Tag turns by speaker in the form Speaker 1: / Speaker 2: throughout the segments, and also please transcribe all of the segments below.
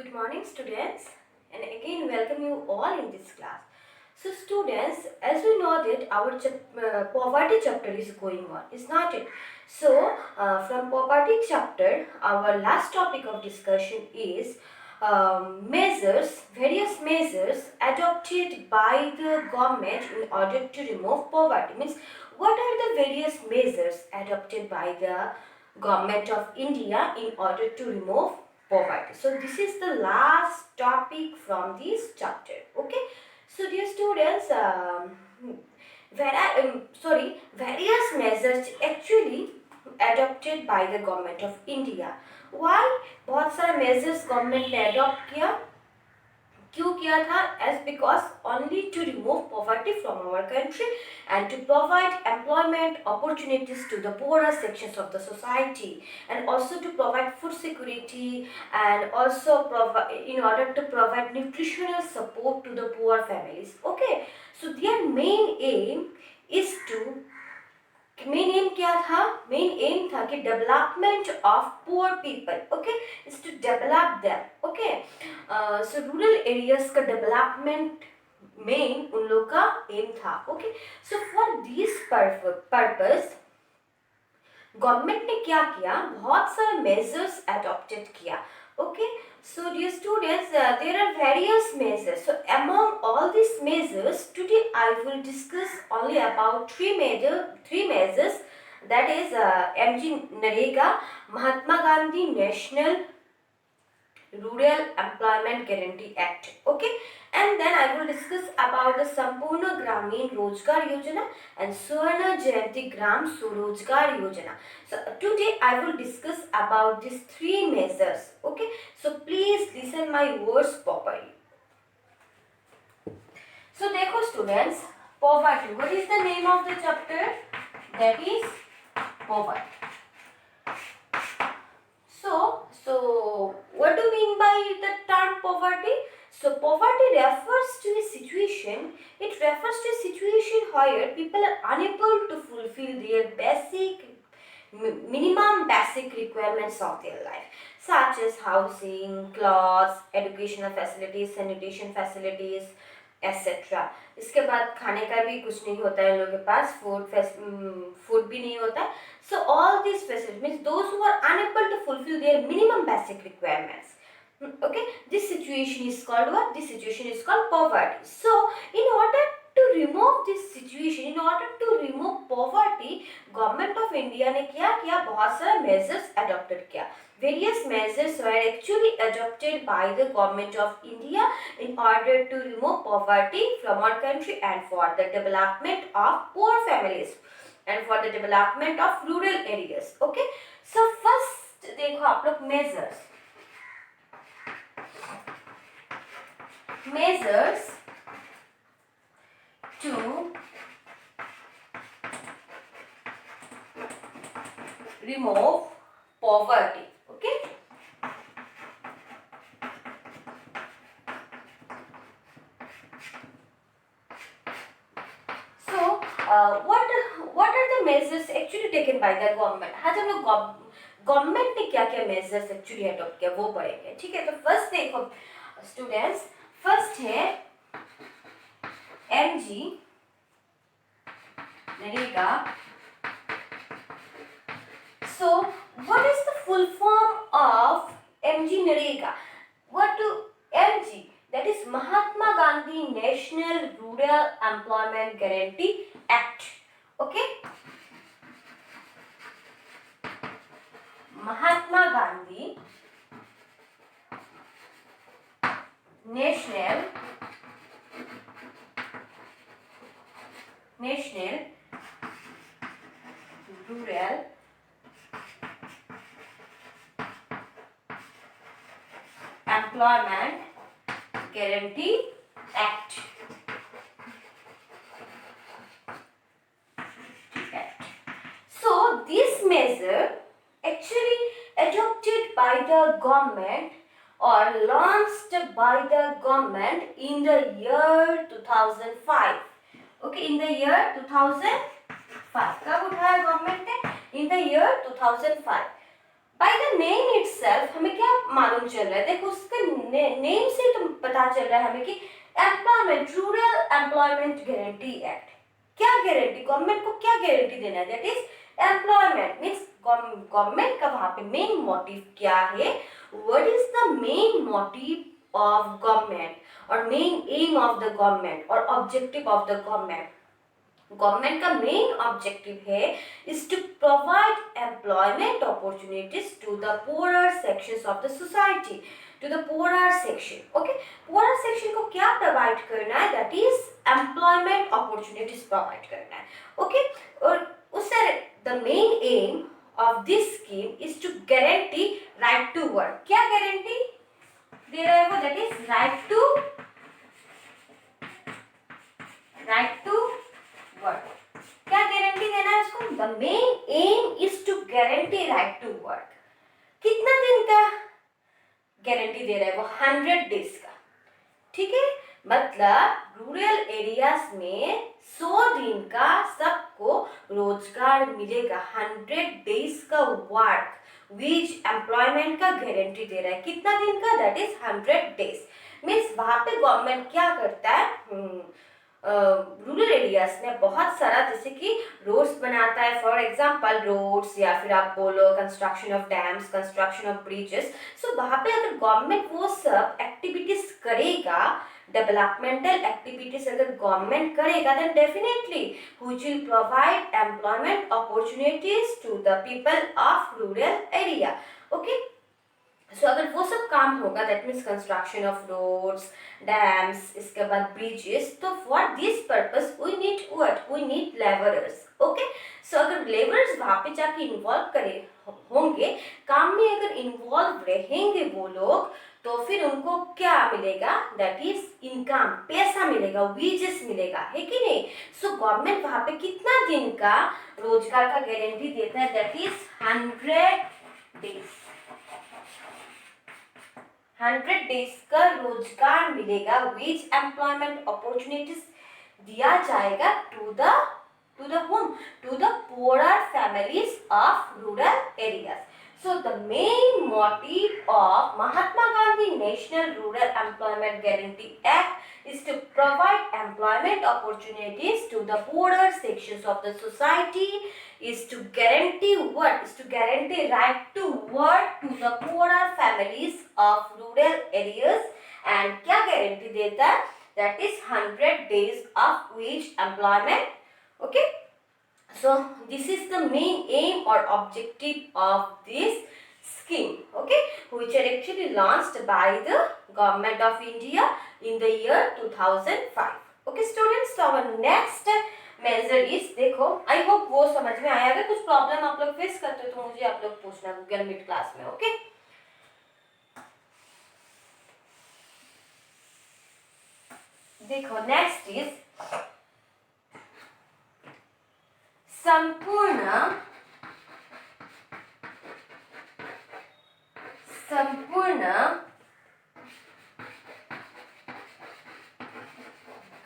Speaker 1: Good morning students, and again welcome you all in this class. So students, as we know that our poverty chapter is going on, is not it? So from poverty chapter, our last topic of discussion is various measures adopted by the government in order to remove poverty. Means what are the various measures adopted by the government of India in order to remove poverty? So this is the last topic from this chapter. Okay. So dear students, various measures actually adopted by the government of India. Why? बहुत सारे measures government ने adopt किया. क्यों किया था? As because only to remove poverty from our country and to provide employment opportunities to the poorer sections of the society, and also to provide food security, and also in order to provide nutritional support to the poor families. Okay, so their main aim is to main aim क्या था? Main aim था कि development of poor people. Okay, is to develop them. Okay, so rural areas का development main उन लोग का aim था. Okay, so for this purpose government ने क्या किया? बहुत सारे मेजर्स अडॉप्टेड किया. Okay, so dear students, there are various measures. So among all these measures, today I will discuss only about three measures. That is MG Narega, Mahatma Gandhi National Rural Employment Guarantee Act. Okay, and then I will discuss about the Sampurna Gramin Rozgar Yojana and Swarna Jayanti Gram Surojgar Yojana. So today I will discuss about these three measures. Okay, so please listen my words properly. So देखो students, poverty. What is the name of the chapter? That is poverty. So what do you mean by the term poverty? So poverty refers to a situation. It refers to a situation where people are unable to fulfill their minimum basic requirements of their life, such as housing, clothes, educational facilities, sanitation facilities, etc. इसके बाद खाने का भी कुछ नहीं होता है, लोगों के पास फूड भी नहीं होता. So all these facilities means those who are unable to fulfill their minimum basic requirements. Okay, this situation is called what? This situation is called poverty. So in order to remove this situation, in order to remove poverty, government of India ने क्या किया? बहुत सारे measures adopted किया. Various measures were actually adopted by the government of India in order to remove poverty from our country and for the development of poor families and for the development of rural areas. Okay, so first देखो आप लोग measures to remove poverty. Okay, so what are the measures actually taken by the government? आज हम लोग government ने क्या क्या measures actually adopt किया वो पढ़ेंगे. ठीक है, तो फर्स्ट देखो स्टूडेंट्स, फर्स्ट है MG Narega. So what is the full form of MG Narega? What do MG? That is Mahatma Gandhi National Rural Employment Guarantee Act. Okay, Mahatma Gandhi National Rural Employment Guarantee Act. So this measure actually adopted by the government or launched by the government in the year 2005. Okay, in the year 2005. कब उठाया government ने? In the year 2005. By the name itself हमें क्या मालूम चल रहा है? देखो उसके नेम से तो पता चल रहा है हमें कि employment, rural employment guarantee act. क्या गारंटी, गवर्नमेंट को क्या गारंटी देना है? That is employment. Means government का वहां पे मेन मोटिव क्या है? What is the main motive of government और main aim of the government और objective of the government? Government का मेन ऑब्जेक्टिव है is to provide employment opportunities to the poor sections of the society, to the poor section. Okay, poor section को क्या provide करना है? That is employment opportunities provide करना है। Okay, और उससे the main aim of this scheme is to guarantee right to work. क्या guarantee दे रहा है वो? That is right to work. क्या गारंटी देना है उसको? The main aim is to guarantee right to work. कितना दिन का गारंटी दे रहा है वो? 100 डेज का। ठीक है, मतलब रूरल एरियाज में 100 दिन का सबको रोजगार मिलेगा। 100 डेज का वर्क विच एम्प्लॉयमेंट का गारंटी दे रहा है। कितना दिन का? That is 100 days. मीन्स वहां पे गवर्नमेंट क्या करता है? रूरल एरियाज में बहुत सारा, जैसे कि रोड्स बनाता है, फॉर एग्जांपल रोड्स, या फिर आप बोलो construction of dams, construction of bridges. So वहां पे अगर गवर्नमेंट वो सब एक्टिविटीज करेगा, डेवलपमेंटल एक्टिविटीज अगर गवर्नमेंट करेगा, then definitely which will provide employment opportunities to the people of rural area. Okay, so अगर वो सब काम होगा, that means construction of roads, dams, इसके बाद ब्रिजेस, तो for this purpose we need what? We need labourers. Okay, so अगर labourers वहां पे जाके इन्वॉल्व करे होंगे, काम में अगर इन्वॉल्व रहेंगे वो लोग, तो फिर उनको क्या मिलेगा? दैट इज इनकम, पैसा मिलेगा, वेजेस मिलेगा, है कि नहीं? सो गवर्नमेंट वहां पे कितना दिन का रोजगार का गारंटी देता है? That is 100 days. 100 डेज का रोजगार मिलेगा, वेज एम्प्लॉयमेंट अपॉर्चुनिटीज दिया जाएगा to the home, to the poorer families of rural areas. So the main motive of Mahatma Gandhi National Rural Employment Guarantee Act is to provide employment opportunities to the poorer sections of the society, is to guarantee what? Is to guarantee right to work to the poorer families of rural areas. And क्या guarantee देता है? That is 100 days of wage employment. Okay, so this is the main aim or objective of this scheme, okay, which are actually launched by the government of India in the year 2005. Okay students, so our next measure is, देखो I hope वो समझ में आया। अगर कुछ problem आप लोग face करते हो तो मुझे आप लोग पूछना गूगल मीट क्लास में। ओके, देखो नेक्स्ट इज संपूर्ण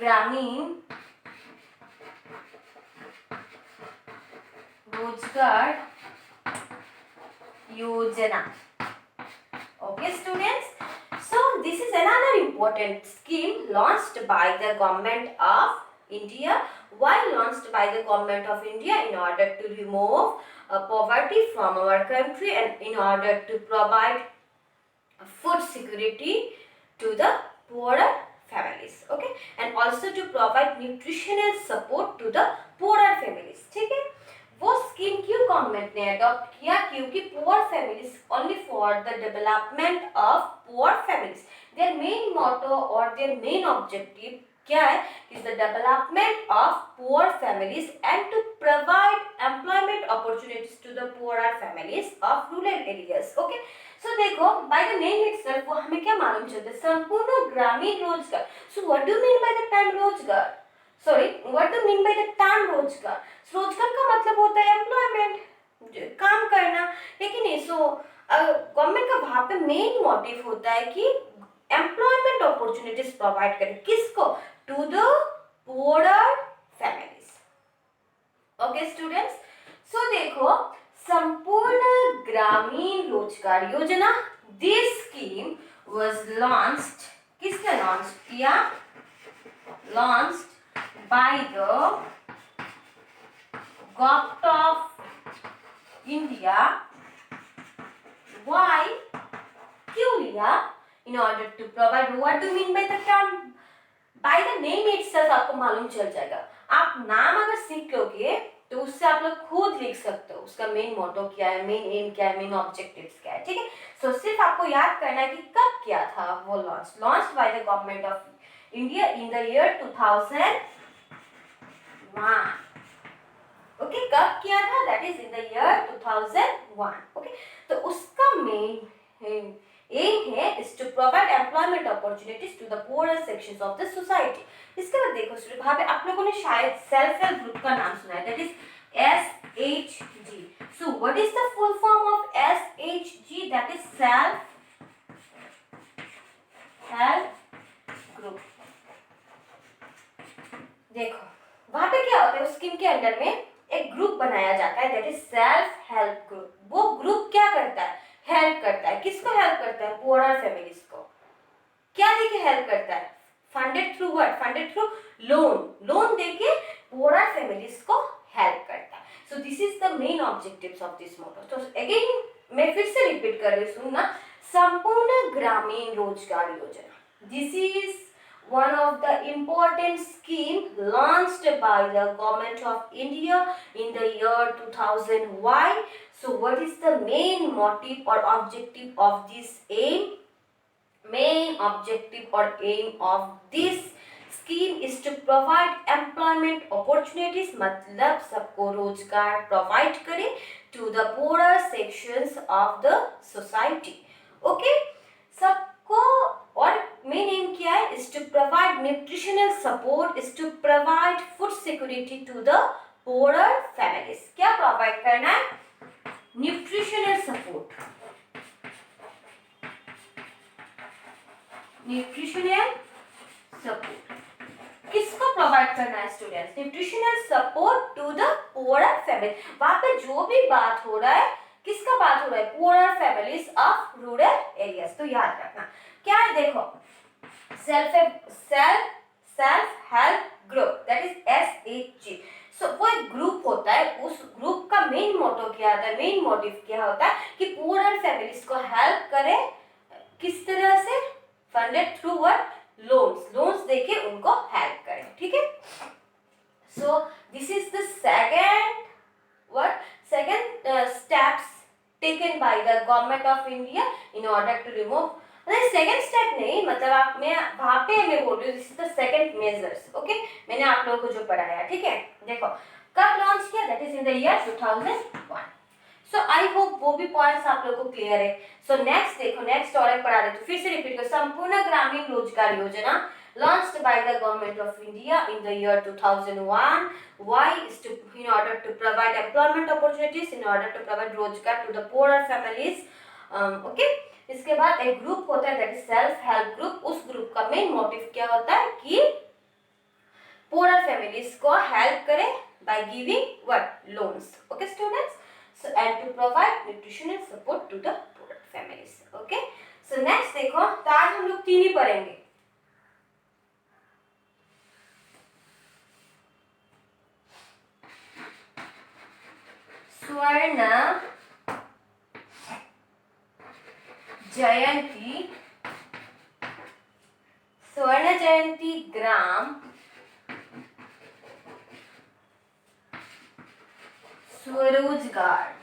Speaker 1: ग्रामीण रोजगार योजना। Okay students, so this is another important scheme launched by the government of India. Why launched by the government of India? In order to remove poverty from our country and in order to provide food security to the poorer families. Okay, and also to provide nutritional support to the poorer families. ठीक है, वो scheme क्यों government ने adopt किया? क्योंकि poor families, only for the development of poor families, their main motto और their main objective क्या है? Is the development of poor families and to provide employment opportunities to the poor families of rural areas. Okay, so देखो by the name itself वो हमें क्या मालूम चलता है? Sampoorna Grameen Rozgar. So what do you mean by the term rozgar? Sorry, what do mean by the term rozgar? रोजगार का मतलब होता है एम्प्लॉयमेंट, काम करना, है कि नहीं? सो गवर्नमेंट का वहां पे मेन मोटिव होता है कि एम्प्लॉयमेंट अपॉर्चुनिटीज प्रोवाइड करें। किसको? To the poor families. Okay students, so देखो Sampoorna Grameen Rozgar Yojana this scheme was launched, किसने लॉन्च किया? Launched by the government of India. Why? क्यों लिया? In order to provide, what do mean by the term? By the name itself आपको मालूम चल जाएगा। आप नाम अगर सीख लोगे तो उससे आप लोग खुद लिख सकते हो उसका मेन मोटो क्या है, मेन एम क्या है, मेन ऑब्जेक्टिव्स क्या है, ठीक है। सो सिर्फ आपको याद करना है कि कब किया था वो launch by the government of India in the year 2001। Okay, कब किया था? That is in the year 2001। Okay, तो उसका मेन एम है is to provide employment opportunities to the poor sections of the society. इसके बाद देखो स्टूडेंट, वहां पे आप लोगों ने शायद सेल्फ हेल्प ग्रुप का नाम सुना है, that is SHG। So what is the full form of SHG? That is self help group. देखो वहां पे क्या होता है, उस स्कीम के अंडर में एक ग्रुप बनाया जाता है, that is self help group. वो ग्रुप क्या करता है? हेल्प करता है। किसको हेल्प करता है? पुअर फैमिलीज को। क्या देके हेल्प करता है? Funded through what? Funded through loan. Loan देके पुअर फैमिलीज को हेल्प करता है। So this is the main objectives of this motto. तो अगेन मैं फिर से रिपीट कर रही हूँ, सुनना। संपूर्ण Grameen Rozgar Yojana, this is one of the important scheme launched by the government of India in the year 2000. Why? So what is the main motive or objective of this aim? Main objective or aim of this scheme is to provide employment opportunities, मतलब सबको रोजगार provide करे to the poorer sections of the society. Okay, सबको। और main aim क्या है? Is to provide nutritional support, is to provide food security to the poor families. क्या provide करना है? Nutritional support. न्यूट्रिशनल सपोर्ट किसको प्रोवाइड करना है students? Nutritional support to the poor family. वहां पे जो भी बात हो रहा है, किसका बात हो रहा है? Poor families of rural areas. तो याद रखना क्या है, देखो self help group, that is SHG। सो वो एक ग्रुप होता है, उस ग्रुप का मेन मोटो क्या होता है, मेन मोटिव क्या होता है कि पुअर फैमिलीज को हेल्प करे। किस तरह से? Funded through what? लोन्स देके उनको हेल्प करें, ठीक है। So this is the second steps taken by the government of India in order to remove, second step नहीं, मतलब आप मैं वहां पे मैं बोल रही हूँ, this is the second measures. Okay, मैंने आप लोगों को जो पढ़ाया, ठीक है। देखो कब लॉन्च किया? That is in the year 2001। So I hope वो भी पॉइंट्स आप लोगों को क्लियर है। सो नेक्स्ट देखो, नेक्स्ट और एक पढ़ा रहे तो फिर से रिपीट करो। संपूर्ण ग्रामीण रोजगार योजना launched by the government of India in the year 2001. Why? Is to in order to provide employment opportunities, in order to provide रोजगार to the poorer families. Okay, इसके बाद एक ग्रुप होता है that is self help group. उस group का main motive क्या होता है कि पुअर फैमिलीज को हेल्प करे by giving what? Loans. Okay students, so and to provide nutritional support to the poor families. Okay, so next देखो, तो आज हम लोग 3 ही पढ़ेंगे। स्वर्ण जयंती, स्वर्ण जयंती ग्राम स्वरोजगार।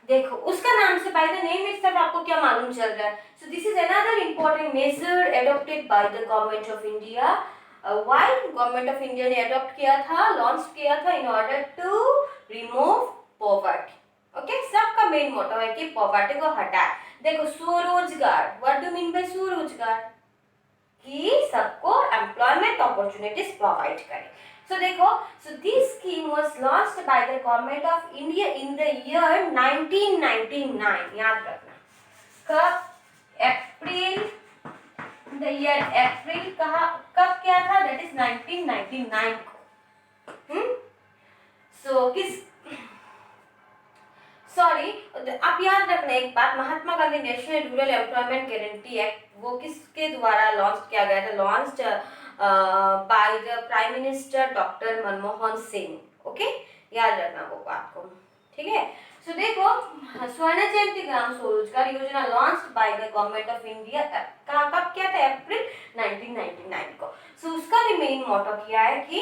Speaker 1: देखो उसका नाम से बाय द नेम इटसेल्फ आपको क्या मालूम चल रहा है? So this is another important measure adopted by the government of India. Why government of India ने अडॉप्ट किया था, लॉन्च किया था in order to remove poverty. Okay, सबका मेन मोटिव है कि पॉवर्टी को हटाए। देखो स्वरोजगार, व्हाट डू मीन बाय स्वरोजगार? कि सबको एम्प्लॉयमेंट अपॉर्चुनिटीज प्रोवाइड करें। So देखो, so this scheme was launched by the government of India in the year 1999. याद रखना कब? अप्रैल द ईयर अप्रैल कब किया था, दैट इज 1999 को। सो किस सॉरी, आप याद रखना एक बात, Mahatma Gandhi national rural employment guarantee act वो किसके द्वारा लॉन्च किया गया था, launched by the prime minister doctor Manmohan Singh. Okay, याद रखना वो बात को, ठीक है। सो देखो, स्वर्ण जयंती ग्राम स्वरोजगार योजना launched by the government of India कब किया था, अप्रैल 1999 को। सो उसका भी मेन मोटो किया है कि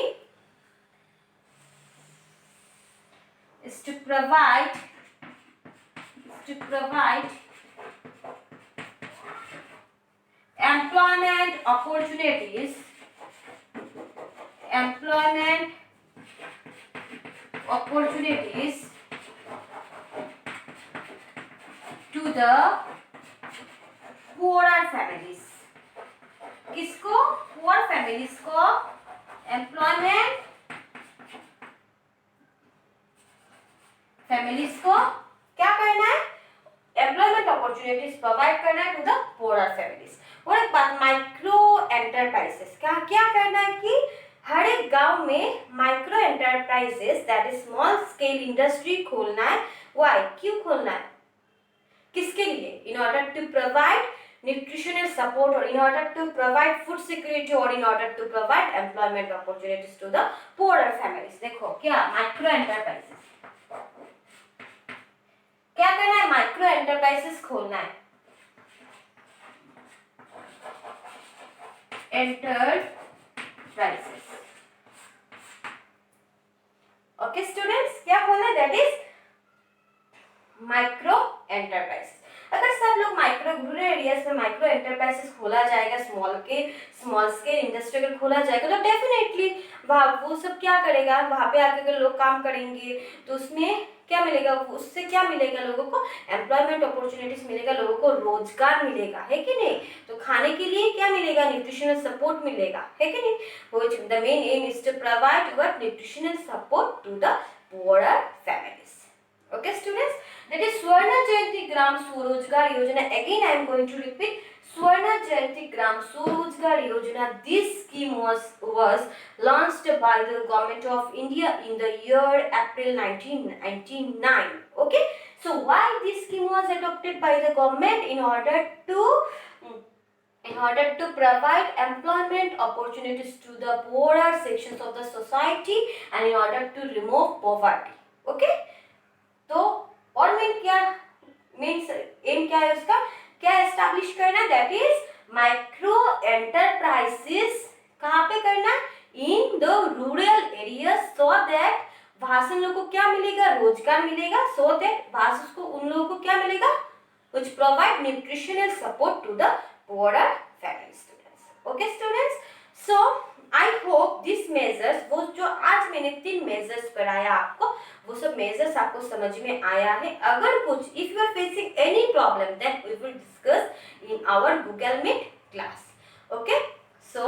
Speaker 1: is to provide employment opportunities to the poorer families। किसको, poor families को employment families को क्या करना है, एम्प्लॉयमेंट अपॉर्चुनिटीज प्रोवाइड करना है टू द पुअर फैमिलीज। और एक बात, माइक्रो एंटरप्राइजेस क्या क्या करना है कि हर एक गांव में micro enterprises that is small scale industry खोलना है। व्हाई, क्यों खोलना है, किसके लिए, in order to provide nutritional support और in order to provide food security और in order to provide employment opportunities to the poor families. देखो क्या माइक्रो एंटरप्राइजेस क्या करना है, माइक्रो एंटरप्राइजेस खोलना है, एंटरप्राइजेस। ओके स्टूडेंट्स, क्या खोलना है, दैट इज माइक्रो एंटरप्राइजेस। अगर सब लोग माइक्रो रूरल एरियाज में माइक्रो एंटरप्राइजेस खोला जाएगा, स्मॉल स्केल इंडस्ट्री अगर खोला जाएगा तो डेफिनेटली वो सब क्या करेगा, वहां पे आके अगर लोग काम करेंगे तो उसमें क्या मिलेगा, उससे क्या मिलेगा, लोगों को एम्प्लॉयमेंट अपॉर्चुनिटीज मिलेगा, लोगों को रोजगार मिलेगा, है कि नहीं। तो खाने के लिए क्या मिलेगा, न्यूट्रिशनल सपोर्ट मिलेगा, है कि नहीं। Which the main aim is to provide your nutritional support to the poor families. Okay students, that is Swarna Jayanti Gram Swarojgar Yojana. Again I am going to repeat, Swarna Jayanti Gram Swarojgar Yojana. This scheme was launched by the government of India in the year April 1999. Okay, so why this scheme was adopted by the government? In order to provide employment opportunities to the poorer sections of the society and in order to remove poverty. Okay, तो और M क्या है उसका, क्या establish करना, that is micro enterprises कहाँ पे करना, in the rural area, so that वहां से लोगों को क्या मिलेगा, रोजगार मिलेगा, सो दैट वहां से उसको उन लोगों को क्या मिलेगा, which provide nutritional support to the poorer family students. Okay students, so I hope these measures, वो जो आज मैंने 3 measures पढ़ाया आपको, वो सब measures आपको समझ में आया है। अगर कुछ if you are facing any problem then we will discuss in our Google Meet class. Okay, so